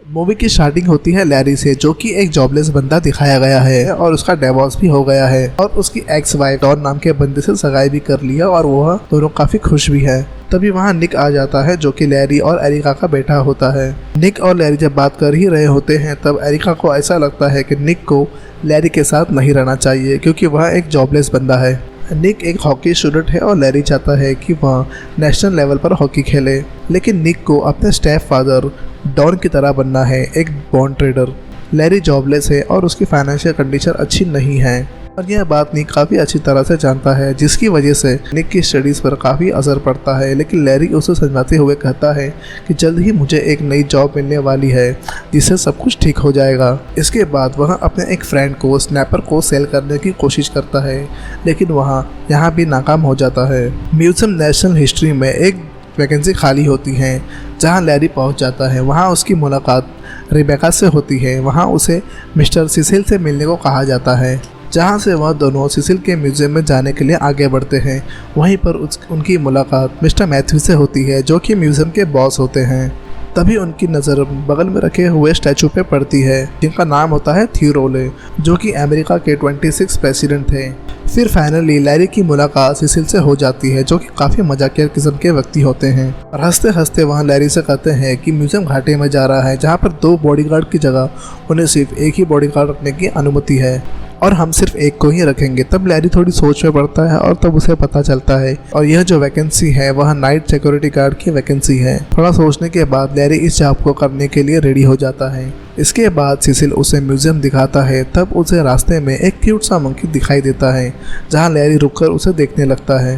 Movie की starting होती है लैरी से, जो कि एक जॉबलेस बंदा दिखाया गया है और उसका डिवोर्स भी हो गया है और उसकी एक्स वाइफ डॉन नाम के बंदे से सगाई भी कर लिया और वह दोनों काफी खुश भी है। तभी वहाँ निक आ जाता है, जो कि लैरी और एरिका का बेटा होता है। निक और लैरी जब बात कर ही रहे होते हैं तब एरिका को ऐसा लगता है कि निक को लैरी के साथ नहीं रहना चाहिए, क्योंकि वह एक जॉबलेस बंदा है। निक एक हॉकी स्टूडेंट है और लैरी चाहता है कि वह नेशनल लेवल पर हॉकी खेले, लेकिन निक को अपने स्टेप फादर डॉन की तरह बनना है, एक बॉन्ड ट्रेडर। लैरी जॉबलेस है और उसकी फाइनेंशियल कंडीशन अच्छी नहीं है और यह बात निक काफ़ी अच्छी तरह से जानता है, जिसकी वजह से निक की स्टडीज़ पर काफ़ी असर पड़ता है। लेकिन लैरी उसे समझाते हुए कहता है कि जल्द ही मुझे एक नई जॉब मिलने वाली है जिससे सब कुछ ठीक हो जाएगा। इसके बाद वह अपने एक फ्रेंड को स्नैपर को सेल करने की कोशिश करता है, लेकिन वह यहाँ भी नाकाम हो जाता है। म्यूजियम नेशनल हिस्ट्री में एक वैकेंसी खाली होती है जहाँ लैरी पहुँच जाता है। वहाँ उसकी मुलाकात रिबेका से होती है। वहाँ उसे मिस्टर सिसिल से मिलने को कहा जाता है, जहाँ से वह दोनों सिसिल के म्यूजियम में जाने के लिए आगे बढ़ते हैं। वहीं पर उनकी मुलाकात मिस्टर मैथ्यू से होती है, जो कि म्यूजियम के बॉस होते हैं। तभी उनकी नज़र बगल में रखे हुए स्टैचू पे पड़ती है, जिनका नाम होता है थियोरोले, जो कि अमेरिका के 26 प्रेसिडेंट थे। फिर फाइनली लैरी की मुलाकात सिसिल से हो जाती है, जो कि काफ़ी मजाकिया किस्म के व्यक्ति होते हैं और हंसते हंसते वहाँ लैरी से कहते हैं कि म्यूजियम घाटे में जा रहा है, जहाँ पर 2 बॉडीगार्ड की जगह उन्हें सिर्फ एक ही बॉडीगार्ड रखने की अनुमति है और हम सिर्फ एक को ही रखेंगे। तब लैरी थोड़ी सोच में पड़ता है और तब उसे पता चलता है और यह जो वैकेंसी है वह नाइट सिक्योरिटी गार्ड की वैकेंसी है। थोड़ा सोचने के बाद लैरी इस जॉब को करने के लिए रेडी हो जाता है। इसके बाद सिसिल उसे म्यूजियम दिखाता है। तब उसे रास्ते में एक क्यूट सा मंकी दिखाई देता है, जहाँ लैरी रुककर उसे देखने लगता है।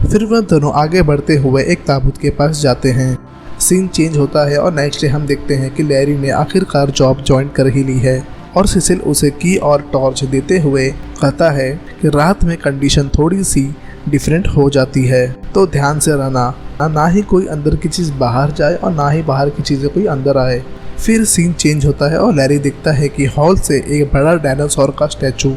फिर वह दोनों आगे बढ़ते हुए एक ताबूत के पास जाते हैं। सीन चेंज होता है और नेक्स्ट डे हम देखते हैं कि लैरी ने आखिरकार जॉब ज्वाइन कर ही ली है और सिसिल उसे की और टॉर्च देते हुए कहता है कि रात में कंडीशन थोड़ी सी डिफरेंट हो जाती है, तो ध्यान से रहना, ना ही कोई अंदर की चीज़ बाहर जाए और ना ही बाहर की चीज़ें कोई अंदर आए। फिर सीन चेंज होता है और लैरी दिखता है कि हॉल से एक बड़ा डायनासोर का स्टैचू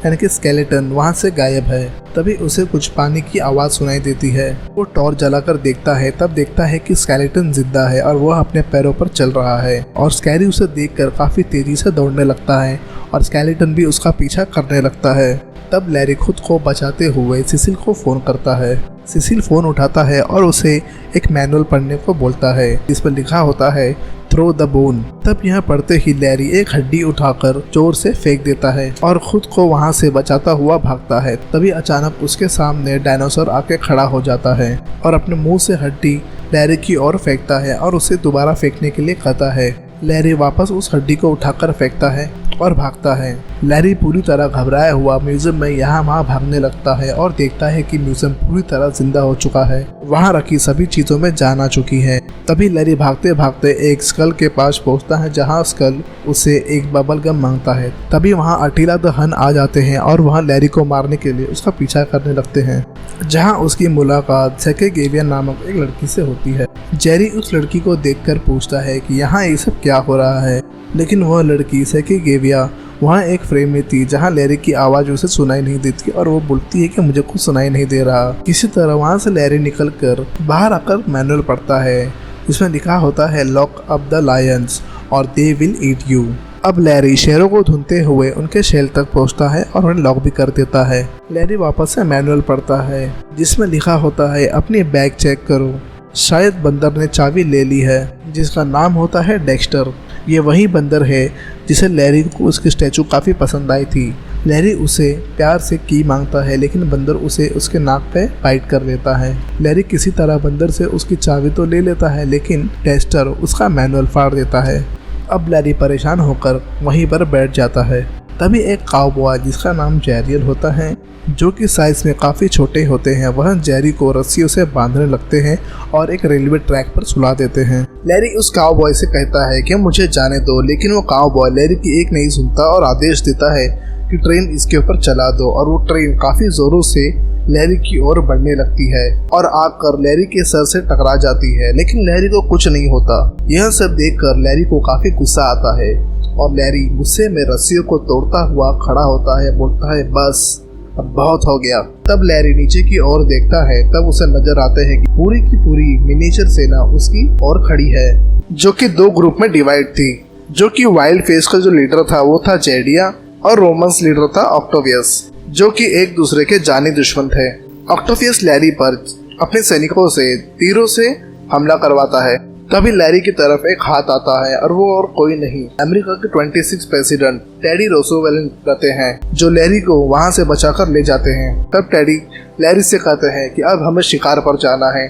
यानी कि स्केलेटन वहाँ से गायब है। तभी उसे कुछ पानी की आवाज़ सुनाई देती है। वो टॉर्च जलाकर देखता है, तब देखता है कि स्केलेटन जिंदा है और वह अपने पैरों पर चल रहा है और स्कैरी उसे देखकर काफ़ी तेजी से दौड़ने लगता है और स्केलेटन भी उसका पीछा करने लगता है। तब लैरी खुद को बचाते हुए सिसिल को फ़ोन करता है। सिसिल फ़ोन उठाता है और उसे एक मैनुअल पढ़ने को बोलता है, जिस पर लिखा होता है थ्रो द बोन। तब यह पढ़ते ही लैरी एक हड्डी उठाकर जोर से फेंक देता है और खुद को वहां से बचाता हुआ भागता है। तभी अचानक उसके सामने डायनासोर आके खड़ा हो जाता है और अपने मुंह से हड्डी लैरी की ओर फेंकता है और उसे दोबारा फेंकने के लिए कहता है। लैरी वापस उस हड्डी को उठाकर फेंकता है और भागता है। लैरी पूरी तरह घबराया हुआ म्यूजियम में यहाँ वहाँ भागने लगता है और देखता है कि म्यूजियम पूरी तरह जिंदा हो चुका है। वहाँ रखी सभी चीजों में जान आ चुकी है। तभी लैरी भागते भागते एक स्कल के पास पहुँचता है, जहाँ स्कल उसे एक बबल गम मांगता है। तभी वहाँ अटीला द हन आ जाते हैं और वहाँ लैरी को मारने के लिए उसका पीछा करने लगते हैं, जहाँ उसकी मुलाकात सेकेगेविया नामक एक लड़की से होती है। जेरी उस लड़की को देखकर पूछता है कि यहाँ ये सब क्या हो रहा है, लेकिन वह लड़की सेकेगेविया वहाँ एक फ्रेम में थी, जहाँ लैरी की आवाज़ उसे सुनाई नहीं देती और वो बोलती है कि मुझे कुछ सुनाई नहीं दे रहा। किसी तरह वहाँ से लैरी निकलकर बाहर आकर मैनुअल पढ़ता है, जिसमें लिखा होता है लॉक अप द लायंस और दे विल ईट यू। अब लैरी शेरों को ढूंढते हुए उनके शेल तक पहुंचता है और उन्हें लॉक भी कर देता है। लैरी वापस से मैनुअल पढ़ता है, जिसमें लिखा होता है अपनी बैग चेक करो, शायद बंदर ने चाबी ले ली है, जिसका नाम होता है डेक्स्टर। ये वही बंदर है जिसे लैरी को उसकी स्टैचू काफ़ी पसंद आई थी। लैरी उसे प्यार से की मांगता है, लेकिन बंदर उसे उसके नाक पे बाइट कर लेता है। लैरी किसी तरह बंदर से उसकी चाबी तो ले लेता है, लेकिन डेक्स्टर उसका मैनुअल फाड़ देता है। अब लैरी परेशान होकर वहीं पर बैठ जाता है। तभी एक काउबॉय जिसका नाम जैरियल होता है, जो कि साइज में काफ़ी छोटे होते हैं, वह जेरी को रस्सियों से बांधने लगते हैं और एक रेलवे ट्रैक पर सुला देते हैं। लैरी उस काउबॉय से कहता है कि मुझे जाने दो, लेकिन वो काउबॉय लैरी की एक नहीं सुनता और आदेश देता है कि ट्रेन इसके ऊपर चला दो। और वो ट्रेन काफ़ी ज़ोरों से लैरी की ओर बढ़ने लगती है और आकर लैरी के सर से टकरा जाती है, लेकिन लैरी को कुछ नहीं होता। यह सब देखकर लैरी को काफ़ी गुस्सा आता है और लैरी गुस्से में रस्सियों को तोड़ता हुआ खड़ा होता है, बोलता है बस अब बहुत हो गया। तब लैरी नीचे की ओर देखता है, तब उसे नजर आते हैं कि पूरी की पूरी मिनिएचर सेना उसकी ओर खड़ी है, जो कि 2 ग्रुप में डिवाइड थी। जो कि वाइल्ड फेस का जो लीडर था वो था जेडिया और रोमन्स लीडर था ऑक्टोवियस, जो कि एक दूसरे के जानी दुश्मन थे। ऑक्टोवियस लैरी पर अपने सैनिकों से तीरों से हमला करवाता है। तभी लैरी की तरफ एक हाथ आता है और वो और कोई नहीं, अमेरिका के 26 प्रेसिडेंट टेडी रोosevelt रहते हैं, जो लैरी को वहां से बचाकर ले जाते हैं। तब टेडी लैरी से कहते हैं कि अब हमें शिकार पर जाना है।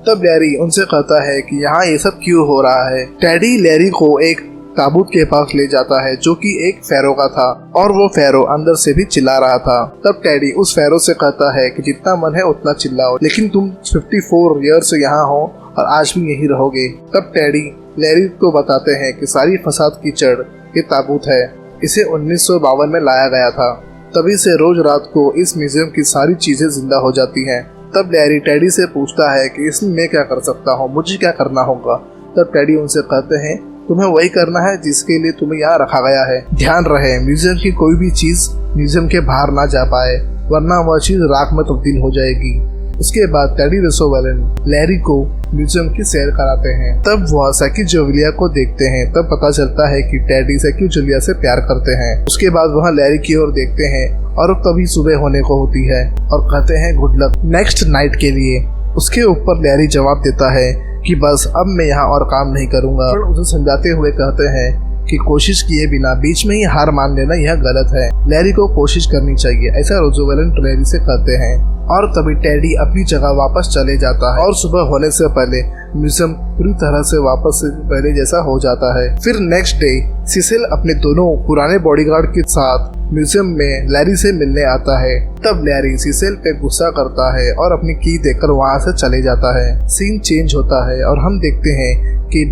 तब लैरी उनसे कहता है कि यहाँ ये सब क्यों हो रहा है। टेडी लैरी को एक ताबूत के पास ले जाता है, जो कि एक फेरो का था, और वो फेरो अंदर से भी चिल्ला रहा था। तब टेडी उस फेरो से कहता है कि जितना मन है उतना चिल्लाओ, लेकिन तुम 54 ईयर्स से यहाँ हो और आज भी यहीं रहोगे। तब टेडी लैरी को बताते हैं कि सारी फसाद की जड़ ये ताबूत है, इसे 1952 में लाया गया था। तभी से रोज रात को इस म्यूजियम की सारी चीजें जिंदा हो जाती हैं। तब लैरी टेडी से पूछता है कि इसमें मैं क्या कर सकता हूँ, मुझे क्या करना होगा। तब टेडी उनसे कहते हैं तुम्हें वही करना है जिसके लिए तुम्हें यहाँ रखा गया है। ध्यान रहे म्यूजियम की कोई भी चीज म्यूजियम के बाहर ना जा पाए, वरना वह चीज राख में तब्दील हो जाएगी। उसके बाद टेडी रोosevelt लैरी को म्यूजियम की सैर कराते हैं। तब वह सैकियोजुविलिया को देखते हैं। तब पता चलता है कि टेडी सैकियोजुविलिया से प्यार करते हैं। उसके बाद वह लैरी की ओर देखते हैं और तभी सुबह होने को होती है और कहते हैं गुड लक नेक्स्ट नाइट के लिए। उसके ऊपर लैरी जवाब देता है कि बस अब मैं यहाँ और काम नहीं करूँगा। उसे समझाते हुए कहते हैं कि कोशिश किए बिना बीच में ही हार मान लेना यह गलत है, लैरी को कोशिश करनी चाहिए, ऐसा रोosevelt लैरी से कहते हैं। और तभी टेडी अपनी जगह वापस चले जाता है और सुबह होने से पहले म्यूजियम पूरी तरह से वापस से पहले जैसा हो जाता है। फिर नेक्स्ट डे सिसिल अपने दोनों पुराने बॉडीगार्ड के साथ म्यूजियम में लैरी से मिलने आता है। तब लैरी सिसिल पे गुस्सा करता है और अपनी की देकर वहाँ से चले जाता है। सीन चेंज होता है और हम देखते हैं कि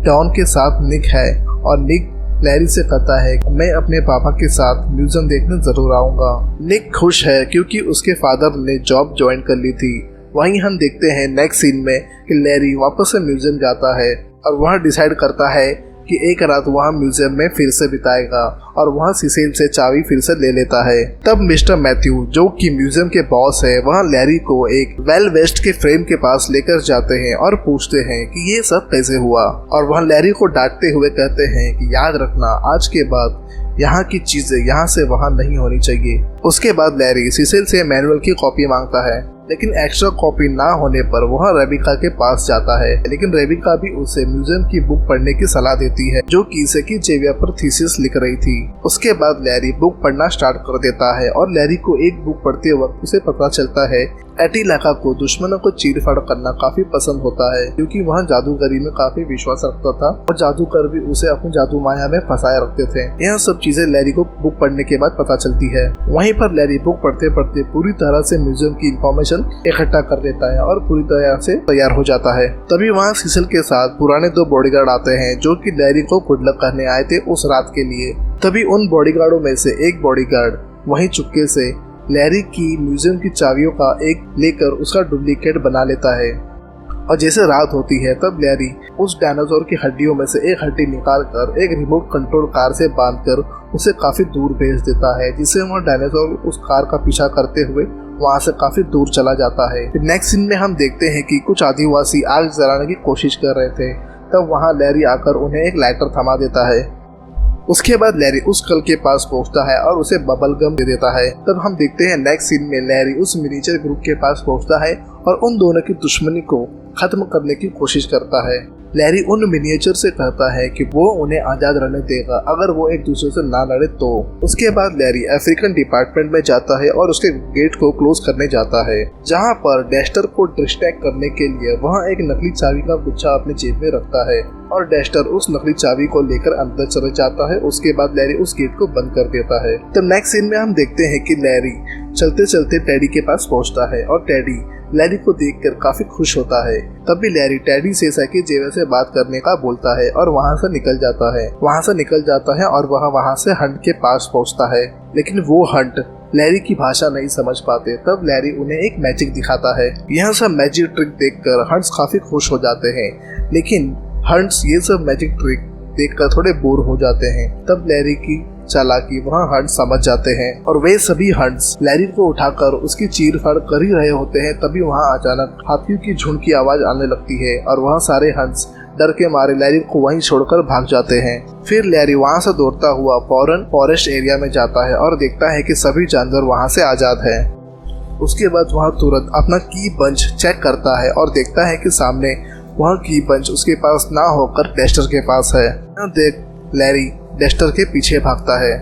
डॉन के साथ निक है और निक लैरी से कहता है कि मैं अपने पापा के साथ म्यूजियम देखने जरूर आऊंगा। निक खुश है क्योंकि उसके फादर ने जॉब ज्वाइन कर ली थी। वहीं हम देखते हैं नेक्स्ट सीन में कि लैरी वापस से म्यूजियम जाता है और वह डिसाइड करता है कि एक रात वहाँ म्यूजियम में फिर से बिताएगा और वहाँ सिसिल से चाबी फिर से ले लेता है। तब मिस्टर मैथ्यू जो कि म्यूजियम के बॉस है वहाँ लैरी को एक वेल वेस्ट के फ्रेम के पास लेकर जाते हैं और पूछते हैं कि ये सब कैसे हुआ, और वहाँ लैरी को डांटते हुए कहते हैं कि याद रखना आज के बाद यहाँ की चीजें यहाँ से वहाँ नहीं होनी चाहिए। उसके बाद लैरी सिसिल से मैनुअल की कॉपी मांगता है, लेकिन एक्स्ट्रा कॉपी ना होने पर वह रेबिका के पास जाता है। लेकिन रेबिका भी उसे म्यूजियम की बुक पढ़ने की सलाह देती है, जो कि सैकियोजुविलिया पर थीसिस लिख रही थी। उसके बाद लैरी बुक पढ़ना स्टार्ट कर देता है और लैरी को एक बुक पढ़ते वक्त उसे पता चलता है एटिलाका को दुश्मनों को चीर-फाड़ करना काफी पसंद होता है, क्योंकि वह जादूगरी में काफी विश्वास रखता था और जादूगर भी उसे अपनी जादू माया में फंसाए रखते थे। यह सब चीजें लैरी को बुक पढ़ने के बाद पता चलती है। वहीं पर लैरी बुक पढ़ते पढ़ते पूरी तरह से म्यूजियम की इंफॉर्मेशन इकट्ठा कर लेता है और पूरी तरह से तैयार हो जाता है। तभी वहाँ सिसिल के साथ पुराने 2 बॉडीगार्ड आते हैं जो कि लैरी को गुड लक करने आए थे उस रात के लिए। तभी उन बॉडीगार्डों में से एक बॉडीगार्ड वहीं चुपके से लैरी की म्यूजियम की चाबियों का एक लेकर उसका डुप्लीकेट बना लेता है। और जैसे रात होती है तब लैरी उस डायनासोर की हड्डियों में से एक हड्डी निकालकर एक रिमोट कंट्रोल कार से बांधकर उसे काफी दूर भेज देता है, जिससे वह डायनासोर उस कार का पीछा करते हुए वहाँ से काफी दूर चला जाता है। फिर नेक्स्ट सीन में हम देखते हैं कि कुछ आदिवासी आग जलाने की कोशिश कर रहे थे। तब वहाँ लैरी आकर उन्हें एक लाइटर थमा देता है। उसके बाद लैरी उस कल के पास पहुंचता है और उसे बबल गम दे देता है। तब हम देखते हैं नेक्स्ट सीन में लैरी उस मिनीचर ग्रुप के पास पहुंचता है और उन दोनों की दुश्मनी को खत्म करने की कोशिश करता है। लैरी उन मिनिएचर से कहता है कि वो उन्हें आजाद रहने देगा अगर वो एक दूसरे से ना लड़े तो। उसके बाद लैरी अफ्रीकन डिपार्टमेंट में जाता है और उसके गेट को क्लोज करने जाता है, जहाँ पर डेस्टर को डिस्ट्रैक्ट करने के लिए वहाँ एक नकली चाबी का गुच्छा अपने जेब में रखता है और डेस्टर उस नकली चाबी को लेकर अंदर चले जाता है। उसके बाद लैरी उस गेट को बंद कर देता है। तो नेक्स्ट सीन में हम देखते हैं कि लैरी चलते चलते टेडी के पास पहुंचता है और टेडी लैरी को देखकर काफी खुश होता है। तब भी लैरी टेडी से सैकियोजुविलिया से बात करने का बोलता है और वहाँ से निकल जाता है और वह वहाँ से हंट के पास पहुँचता है। लेकिन वो हंट लैरी की भाषा नहीं समझ पाते। तब लैरी उन्हें एक मैजिक दिखाता है। यह सब मैजिक ट्रिक देखकर हंट्स काफी खुश हो जाते हैं, लेकिन हंट्स ये सब मैजिक ट्रिक देखकर थोड़े बोर हो जाते हैं। तब लैरी की चालाकी वहाँ हंट समझ जाते हैं और वे सभी हंट्स लैरी को उठाकर उसकी चीर फाड़ कर ही रहे होते हैं। तभी वहाँ अचानक हाथियों की झुंड की आवाज आने लगती है और वहाँ सारे हंट्स डर के मारे लैरी को वहीं छोड़कर भाग जाते हैं। फिर लैरी वहाँ से दौड़ता हुआ फौरन फॉरेस्ट एरिया में जाता है और देखता है कि सभी जानवर वहाँ से आजाद है। उसके बाद वहाँ तुरंत अपना की बंच चेक करता है और देखता है कि सामने वहाँ की बंच उसके पास ना होकर डेस्टर के पास है। देख लैरी डेस्टर के पीछे भागता है,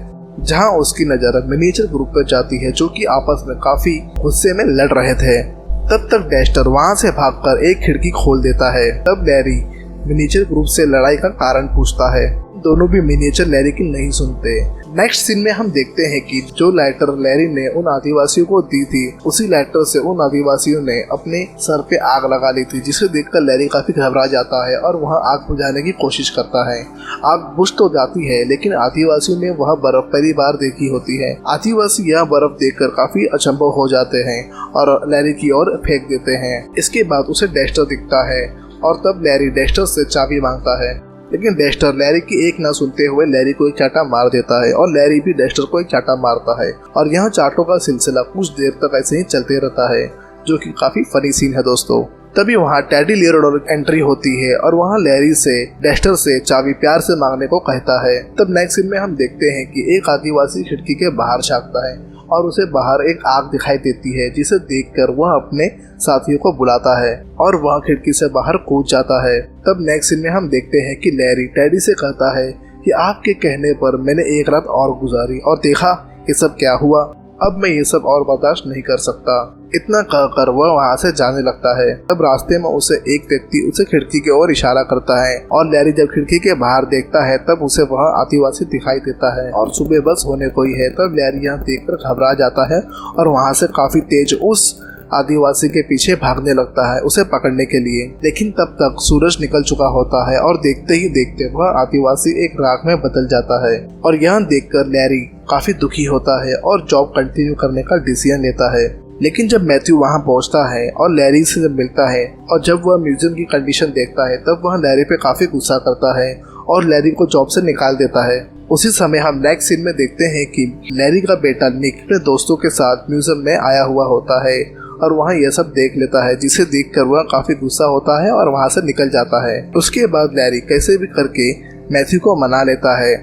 जहाँ उसकी नजर मिनिएचर ग्रुप पर जाती है जो कि आपस में काफी गुस्से में लड़ रहे थे। तब तक डेस्टर वहाँ से भागकर एक खिड़की खोल देता है। तब लैरी मिनिएचर ग्रुप से लड़ाई का कारण पूछता है। दोनों भी मिनिएचर लैरी की नहीं सुनते। नेक्स्ट सीन में हम देखते हैं कि जो लाइटर लैरी ने उन आदिवासियों को दी थी, उसी लाइटर से उन आदिवासियों ने अपने सर पे आग लगा ली थी, जिसे देखकर लैरी काफी घबरा जाता है और वह आग बुझाने की कोशिश करता है। आग बुझ तो जाती है, लेकिन आदिवासियों ने वह बर्फ पहली बार देखी होती है। आदिवासी यह बर्फ देखकर काफी अचंभव हो जाते हैं और लैरी की ओर फेंक देते हैं। इसके बाद उसे डेस्टर दिखता है और तब लैरी डेस्टर से चाबी मांगता है, लेकिन डेस्टर लैरी की एक न सुनते हुए लैरी को एक चाटा मार देता है और लैरी भी डेस्टर को एक चाटा मारता है और यहाँ चाटों का सिलसिला कुछ देर तक ऐसे ही चलते रहता है, जो कि काफी फनी सीन है दोस्तों। तभी वहाँ टेडी लियोनार्डो एंट्री होती है और वहाँ लैरी से डेस्टर से चाबी प्यार से मांगने को कहता है। तब नेक्स्ट सीन में हम देखते हैं कि एक आदिवासी खिड़की के बाहर झांकता है और उसे बाहर एक आग दिखाई देती है, जिसे देखकर वह अपने साथियों को बुलाता है और वह खिड़की से बाहर कूद जाता है। तब नेक्स्ट सीन में हम देखते हैं कि लैरी टेडी से कहता है कि आपके कहने पर मैंने एक रात और गुजारी और देखा ये सब क्या हुआ। अब मैं ये सब और बर्दाश्त नहीं कर सकता। इतना कहकर वह वहाँ से जाने लगता है। तब रास्ते में उसे एक व्यक्ति उसे खिड़की की ओर इशारा करता है और लैरी जब खिड़की के बाहर देखता है तब उसे वह आदिवासी दिखाई देता है और सुबह बस होने को ही है। तब लैरी यहाँ देखकर घबरा जाता है और वहाँ से काफी तेज उस आदिवासी के पीछे भागने लगता है उसे पकड़ने के लिए। लेकिन तब तक सूरज निकल चुका होता है और देखते ही देखते वह आदिवासी एक राख में बदल जाता है और यहाँ देखकर लैरी काफी दुखी होता है और जॉब कंटिन्यू करने का डिसीजन लेता है। लेकिन जब मैथ्यू वहाँ पहुँचता है और लैरी से जब मिलता है और जब वह म्यूजियम की कंडीशन देखता है तब वह लैरी पे काफी गुस्सा करता है और लैरी को जॉब से निकाल देता है। उसी समय हम नेक्स्ट सीन में देखते हैं कि लैरी का बेटा निक अपने दोस्तों के साथ म्यूजियम में आया हुआ होता है और वहाँ यह सब देख लेता है, जिसे देखकर वह काफी गुस्सा होता है और वहाँ से निकल जाता है। उसके बाद लैरी कैसे भी करके मैथ्यू को मना लेता है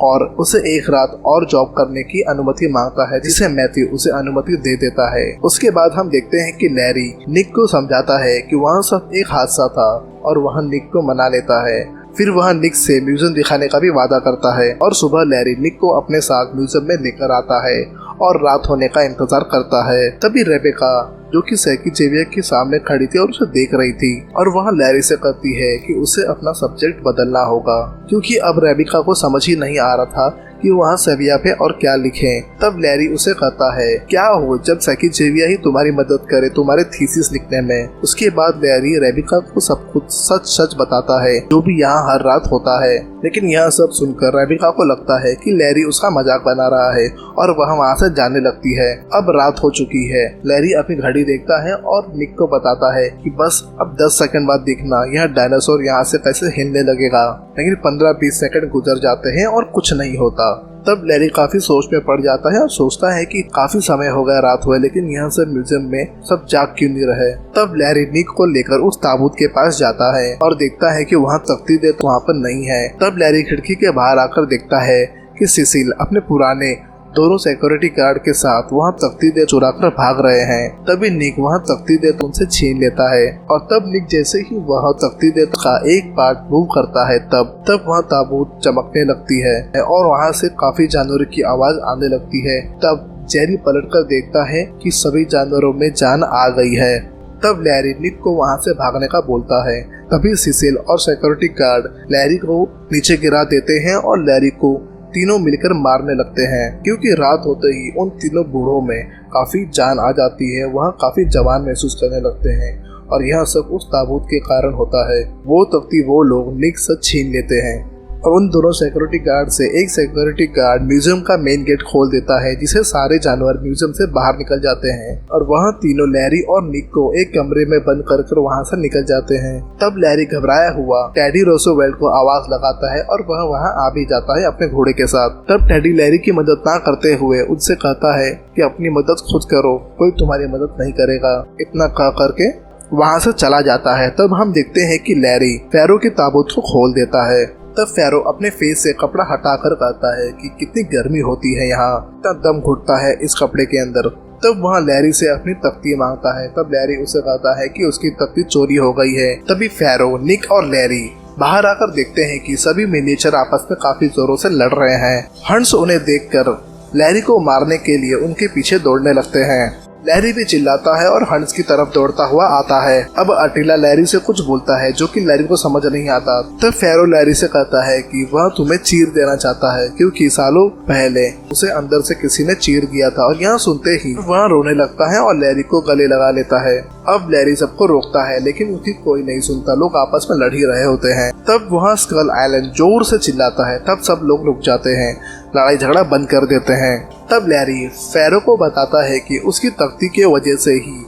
और उसे एक रात और जॉब करने की अनुमति मांगता है, जिसे मैथ्यू उसे अनुमति दे देता है। उसके बाद हम देखते हैं कि लैरी निक को समझाता है कि वह सब एक हादसा था और वह निक को मना लेता है। फिर वह निक से म्यूजियम दिखाने का भी वादा करता है और सुबह लैरी निक को अपने साथ म्यूजियम में लेकर आता है और रात होने का इंतजार करता है। तभी रेबेका जो कि सैकी जेवियर के सामने खड़ी थी और उसे देख रही थी और वह लैरी से कहती है कि उसे अपना सब्जेक्ट बदलना होगा, क्योंकि अब रेबेका को समझ ही नहीं आ रहा था कि वहाँ सेविया पे और क्या लिखे। तब लैरी उसे कहता है क्या हो जब सैकी जेवियर ही तुम्हारी मदद करे तुम्हारे थीसिस लिखने में। उसके बाद लैरी रेबेका को सब कुछ सच सच बताता है जो भी यहाँ हर रात होता है। लेकिन यह सब सुनकर रेबेका को लगता है कि लैरी उसका मजाक बना रहा है और वह वहाँ से जाने लगती है। अब रात हो चुकी है। लैरी अपनी घड़ी देखता है और निक को बताता है कि बस अब 10 सेकंड बाद देखना यह डायनासोर यहाँ से कैसे हिलने लगेगा। लेकिन 15-20 सेकंड गुजर जाते हैं और कुछ नहीं होता। तब लैरी काफी सोच में पड़ जाता है और सोचता है कि काफी समय हो गया रात हुए, लेकिन यहाँ से म्यूजियम में सब जाग क्यों नहीं रहे। तब लैरी निक को लेकर उस ताबूत के पास जाता है और देखता है कि वहाँ तख्ती दे तो वहाँ पर नहीं है। तब लैरी खिड़की के बाहर आकर देखता है कि सिसिल अपने पुराने दोनों सिक्योरिटी गार्ड के साथ वहाँ तख्ती दे चुरा कर भाग रहे हैं। तभी निक वहाँ तख्ती दे उनसे छीन लेता है और तब निक जैसे ही वह तख्ती दे का एक पार्ट मूव करता है तब वहाँ ताबूत चमकने लगती है और वहाँ से काफी जानवरों की आवाज आने लगती है। तब जेरी पलटकर देखता है कि सभी जानवरों में जान आ गई है। तब लैरी निक को वहाँ से भागने का बोलता है। तभी सिसिल और सिक्योरिटी गार्ड लैरी को नीचे गिरा देते हैं और लैरी को तीनों मिलकर मारने लगते हैं, क्योंकि रात होते ही उन तीनों बूढ़ों में काफी जान आ जाती है। वह काफी जवान महसूस करने लगते हैं और यह सब उस ताबूत के कारण होता है। वो तख्ती वो लोग निक से छीन लेते हैं। और उन दोनों सिक्योरिटी गार्ड से एक सिक्योरिटी गार्ड म्यूजियम का मेन गेट खोल देता है, जिसे सारे जानवर म्यूजियम से बाहर निकल जाते हैं और वहाँ तीनों लैरी और निक को एक कमरे में बंद कर वहाँ से निकल जाते हैं। तब लैरी घबराया हुआ टेडी रोसोवेल्ट को आवाज लगाता है और वह वहाँ आ भी जाता है अपने घोड़े के साथ। तब टेडी लैरी की मदद ना करते हुए उनसे कहता है कि अपनी मदद खुद करो, कोई तुम्हारी मदद नहीं करेगा। इतना कह करके वहाँ से चला जाता है। तब हम देखते हैं कि लैरी फेरो की ताबूत को खोल देता है। तब फेरो अपने फेस से कपड़ा हटाकर कहता है कि कितनी गर्मी होती है यहाँ, इतना दम घुटता है इस कपड़े के अंदर। तब वहाँ लैरी से अपनी तख्ती मांगता है। तब लैरी उसे कहता है कि उसकी तख्ती चोरी हो गई है। तभी फेरो, निक और लैरी बाहर आकर देखते हैं कि सभी मिनिएचर आपस में काफी जोरों से लड़ रहे हैं। हंस उन्हें देखकर लैरी को मारने के लिए उनके पीछे दौड़ने लगते हैं। लैरी भी चिल्लाता है और हंस की तरफ दौड़ता हुआ आता है। अब अटीला लैरी से कुछ बोलता है जो कि लैरी को समझ नहीं आता। तब फेरो लैरी से कहता है कि वह तुम्हें चीर देना चाहता है क्योंकि सालों पहले उसे अंदर से किसी ने चीर दिया था। और यहाँ सुनते ही वह रोने लगता है और लैरी को गले लगा लेता है। अब लैरी सबको रोकता है लेकिन उसकी कोई नहीं सुनता, लोग आपस में लड़ ही रहे होते हैं। तब वहाँ स्कल आइलैंड जोर से चिल्लाता है। तब सब लोग रुक जाते हैं, लड़ाई झगड़ा बंद कर देते हैं। तब लैरी फेरो को बताता है कि उसकी तख्ती के वजह से ही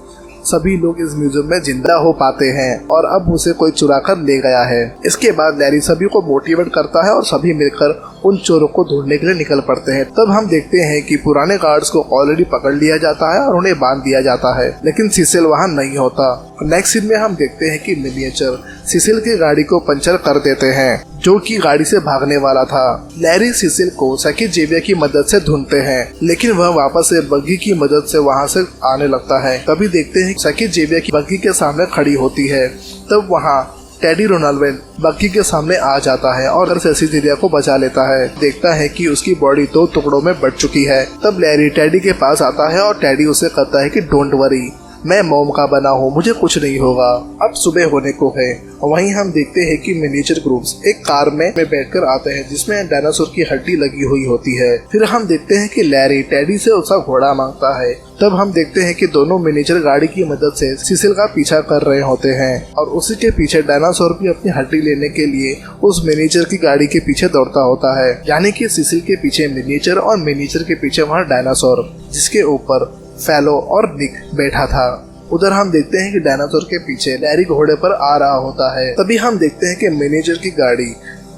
सभी लोग इस म्यूजियम में जिंदा हो पाते हैं और अब उसे कोई चुरा कर ले गया है। इसके बाद लैरी सभी को मोटिवेट करता है और सभी मिलकर उन चोरों को ढूंढने के लिए निकल पड़ते हैं। तब हम देखते हैं कि पुराने गार्ड्स को ऑलरेडी पकड़ लिया जाता है और उन्हें बांध दिया जाता है, लेकिन सिसिल वहाँ नहीं होता। नेक्स्ट सीन में हम देखते हैं कि मिनिएचर सिसिल की गाड़ी को पंचर कर देते हैं, जो कि गाड़ी से भागने वाला था। लैरी सिसिल को सैकिजेवियर की मदद से ढूंढते हैं, लेकिन वह वापस से बग्गी की मदद से वहाँ से आने लगता है। तभी देखते हैं सैकिजेवियर की बग्गी के सामने खड़ी होती है। तब वहाँ टेडी रोनाल्वेन बग्गी के सामने आ जाता है और सैकिजेवियर को बचा लेता है। देखता है कि उसकी बॉडी 2 टुकड़ों में बट चुकी है। तब लैरी टेडी के पास आता है और टेडी उसे कहता है कि डोंट वरी, मैं मोम का बना हूँ, मुझे कुछ नहीं होगा। अब सुबह होने को है। वहीं हम देखते हैं कि मिनिएचर ग्रुप्स एक कार में बैठकर आते हैं जिसमें डायनासोर की हड्डी लगी हुई होती है। फिर हम देखते हैं कि लैरी टेडी से उसका घोड़ा मांगता है। तब हम देखते हैं कि दोनों मिनिएचर गाड़ी की मदद से सिसिल का पीछा कर रहे होते हैं और उसी के पीछे डायनासोर भी अपनी हड्डी लेने के लिए उस मिनिएचर की गाड़ी के पीछे दौड़ता होता है। यानी कि सिसिल के पीछे मिनिएचर और मिनिएचर के पीछे वहाँ डायनासोर, जिसके ऊपर फेलो और निक बैठा था। उधर हम देखते हैं कि डायनासोर के पीछे लैरी घोड़े पर आ रहा होता है। तभी हम देखते हैं कि मिनिएचर की गाड़ी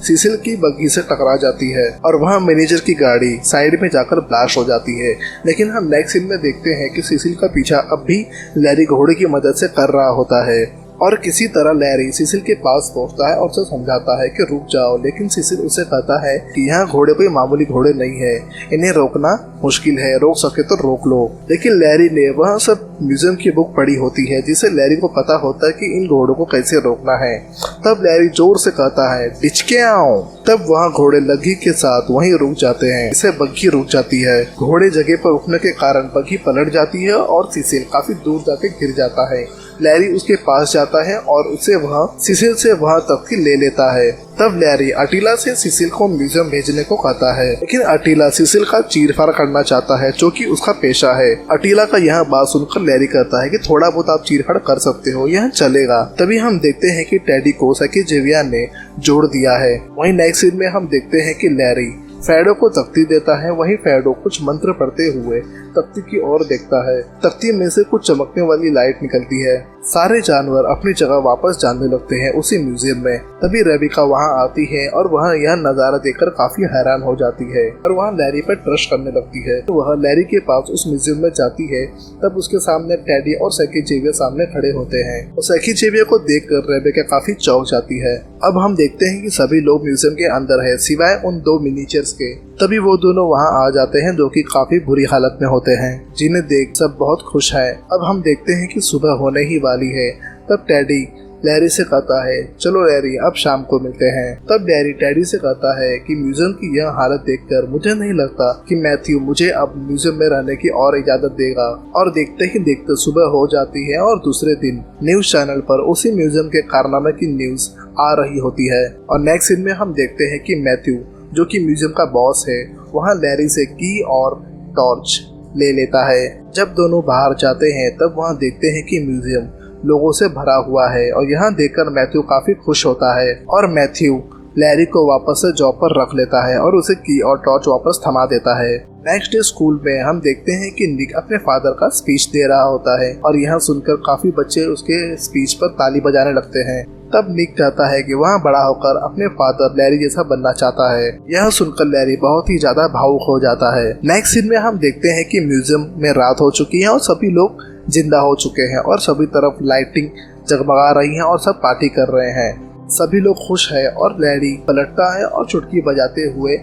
सिसिल की बग्गी से टकरा जाती है और वहाँ मिनिएचर की गाड़ी साइड में जाकर ब्लास्ट हो जाती है। लेकिन हम नेक्स्ट सीन में देखते हैं कि सिसिल का पीछा अब भी लैरी घोड़े की मदद से कर रहा होता है और किसी तरह लैरी सिसिल के पास पहुंचता है और उसे समझाता है कि रुक जाओ, लेकिन सिसिल उसे कहता है कि यहाँ घोड़े कोई मामूली घोड़े नहीं है, इन्हें रोकना मुश्किल है, रोक सके तो रोक लो। लेकिन लैरी ने वह सब म्यूजियम की बुक पढ़ी होती है जिसे लैरी को पता होता है कि इन घोड़ों को कैसे रोकना है। तब लैरी जोर से कहता है डिचके आओ। तब वहाँ घोड़े लग्गी के साथ वहीं रुक जाते हैं, इससे बग्गी रुक जाती है। घोड़े जगह पर रुकने के कारण बग्गी पलट जाती है और सिसिल काफी दूर जाके गिर जाता है। लैरी उसके पास जाता है और उसे वहाँ सिसिल से वहाँ तख्ती ले लेता है। तब लैरी अटीला से सिसिल को म्यूजियम भेजने को कहता है, लेकिन अटीला सिसिल का चीरफाड़ करना चाहता है जो कि उसका पेशा है। अटीला का यह बात सुनकर लैरी कहता है कि थोड़ा बहुत आप चीरफाड़ कर सकते हो, यह चलेगा। तभी हम देखते हैं कि टेडी को सैकिजेवियर ने जोड़ दिया है। वहीं नेक्स्ट सीन में हम देखते हैं कि लैरी फेडो को तख्ती देता है। वहीं फेडो कुछ मंत्र पढ़ते हुए तख्ती की ओर देखता है। तख्ती में से कुछ चमकने वाली लाइट निकलती है। सारे जानवर अपनी जगह वापस जाने लगते हैं उसी म्यूजियम में। तभी रेबिका वहाँ आती है और वह यह नजारा देखकर काफी हैरान हो जाती है और वह लैरी पर ट्रस्ट करने लगती है। तो वह लैरी के पास उस म्यूजियम में जाती है। तब उसके सामने टेडी और सैकिजेवियर सामने खड़े होते हैं और सैकिजेवियर को देखकर रेबिका काफी चौंक जाती है। अब हम देखते हैं कि सभी लोग म्यूजियम के अंदर है सिवाय उन 2 मिनिएचर्स के। तभी वो दोनों वहाँ आ जाते हैं जो कि काफी बुरी हालत में होते हैं, जिन्हें देख सब बहुत खुश है। अब हम देखते हैं कि सुबह होने ही वाली है। तब टेडी लैरी से कहता है चलो लैरी अब शाम को मिलते हैं। तब लैरी टेडी से कहता है कि म्यूजियम की यह हालत देखकर मुझे नहीं लगता कि मैथ्यू मुझे अब म्यूजियम में रहने की और इजाजत देगा। और देखते ही देखते सुबह हो जाती है और दूसरे दिन न्यूज चैनल पर उसी म्यूजियम के कारनामे की न्यूज आ रही होती है। और नेक्स्ट सीन में हम देखते हैं कि मैथ्यू जो कि म्यूजियम का बॉस है वहाँ लैरी से की और टॉर्च ले लेता है। जब दोनों बाहर जाते हैं तब वहाँ देखते हैं कि म्यूजियम लोगों से भरा हुआ है और यहाँ देखकर मैथ्यू काफी खुश होता है और मैथ्यू लैरी को वापस से जॉब पर रख लेता है और उसे की और टॉर्च वापस थमा देता है। नेक्स्ट डे स्कूल में हम देखते हैं कि निक अपने फादर का स्पीच दे रहा होता है और यह सुनकर काफी बच्चे उसके स्पीच पर ताली बजाने लगते हैं। तब निक कहता है कि वह बड़ा होकर अपने फादर लैरी जैसा बनना चाहता है। यह सुनकर लैरी बहुत ही ज्यादा भावुक हो जाता है। नेक्स्ट सीन में हम देखते हैं कि म्यूजियम में रात हो चुकी है और सभी लोग जिंदा हो चुके हैं और सभी तरफ लाइटिंग जगमगा रही है और सब पार्टी कर रहे हैं। सभी लोग खुश है और लैरी पलटता है और चुटकी बजाते हुए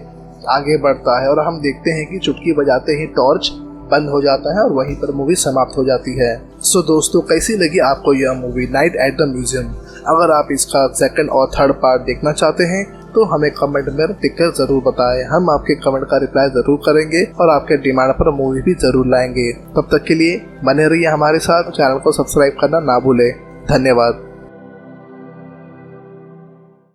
आगे बढ़ता है और हम देखते हैं कि चुटकी बजाते ही टॉर्च बंद हो जाता है और वहीं पर मूवी समाप्त हो जाती है। सो दोस्तों, कैसी लगी आपको यह movie night at the museum? अगर आप इसका सेकंड और थर्ड पार्ट देखना चाहते हैं तो हमें कमेंट में लिखकर जरूर बताएं। हम आपके कमेंट का रिप्लाई जरूर करेंगे और आपके डिमांड पर मूवी भी जरूर लाएंगे। तब तक के लिए बने रहिए हमारे साथ। चैनल को सब्सक्राइब करना ना भूलें। धन्यवाद।